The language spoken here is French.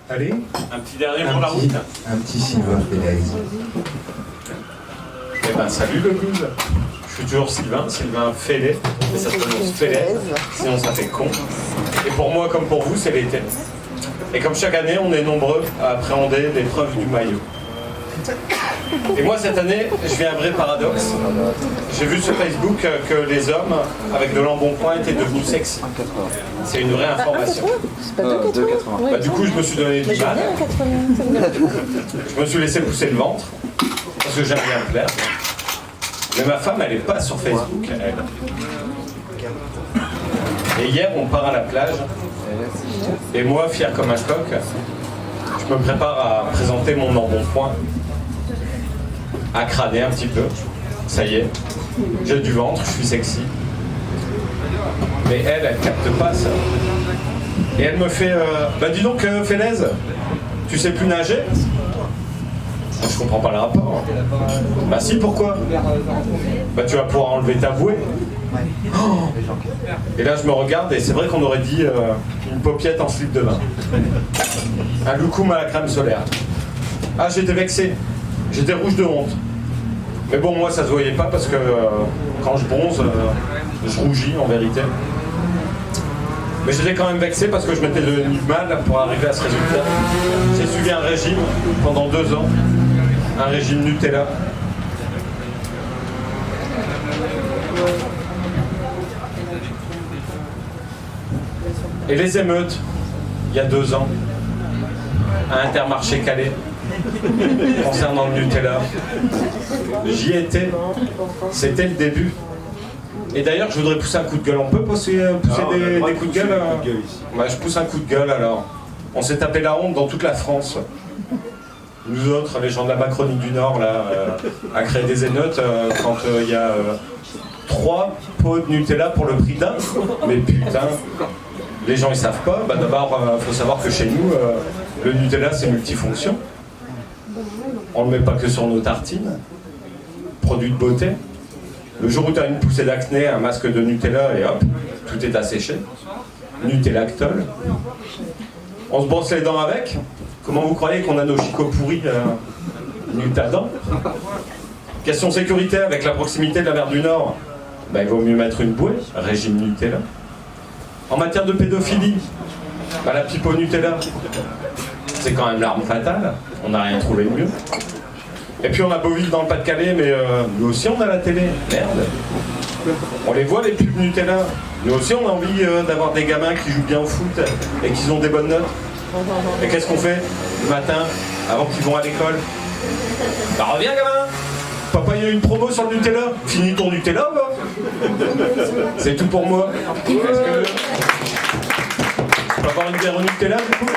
Allez, un petit dernier pour la route. un petit Sylvain Félez. Eh ben salut le blues. Je suis toujours Sylvain Félez, mais ça se prononce Félez, sinon ça fait con. Et pour moi comme pour vous, c'est l'été. Et comme chaque année, on est nombreux à appréhender l'épreuve du maillot. Et moi cette année, je vis un vrai paradoxe. J'ai vu sur Facebook que les hommes avec de l'embonpoint étaient devenus sexy. C'est une vraie information. C'est pas 2,80. Bah, du coup, je me suis donné du J'aime mal. bien 80. Je me suis laissé pousser le ventre parce que j'aime bien me plaire. Mais ma femme, elle est pas sur Facebook, elle. Et hier, on part à la plage. Et moi, fier comme un coq, je me prépare à présenter mon embonpoint, à crâner un petit peu. Ça y est, j'ai du ventre, je suis sexy. Mais elle capte pas ça. Et elle me fait bah dis donc, Félez, tu sais plus nager? Je comprends pas le rapport. Bah si, pourquoi? Bah tu vas pouvoir enlever ta bouée. Oh, et là je me regarde et c'est vrai qu'on aurait dit une paupiette en slip de bain. Un loukoum à la crème solaire. Ah, j'étais vexé. J'étais rouge de honte. Mais bon, moi ça se voyait pas parce que quand je bronze, je rougis en vérité. Mais j'étais quand même vexé parce que je m'étais donné du mal pour arriver à ce résultat. J'ai suivi un régime pendant 2 ans. Un régime Nutella. Et les émeutes, il y a 2 ans, à Intermarché Calais, concernant le Nutella. J'y étais, c'était le début. Et d'ailleurs, je voudrais pousser un coup de gueule. On peut pousser des coups de gueule bah, je pousse un coup de gueule alors. On s'est tapé la honte dans toute la France. Nous autres, les gens de la Macronie du Nord, là, à créer des émeutes quand il y a 3 pots de Nutella pour le prix d'un. Mais putain, les gens ils savent pas. Bah, d'abord, faut savoir que chez nous, le Nutella c'est multifonction. On le met pas que sur nos tartines. Produit de beauté. Le jour où tu as une poussée d'acné, un masque de Nutella et hop, tout est asséché. Nutellactol. On se brosse les dents avec. Comment vous croyez qu'on a nos chicots pourris Nutadents? Question sécurité, avec la proximité de la mer du Nord, bah, il vaut mieux mettre une bouée, régime Nutella. En matière de pédophilie, bah, la pipe au Nutella, c'est quand même l'arme fatale, on n'a rien trouvé de mieux. Et puis on a beau vivre dans le Pas-de-Calais, mais nous aussi on a la télé, merde. On les voit les pubs Nutella. Nous aussi on a envie d'avoir des gamins qui jouent bien au foot et qui ont des bonnes notes. Et qu'est-ce qu'on fait le matin, avant qu'ils vont à l'école? Bah reviens gamin! Papa, il y a une promo sur le Nutella. Finis ton Nutella, va. C'est tout pour moi. Est-ce que... on peut avoir une bière au Nutella, du coup?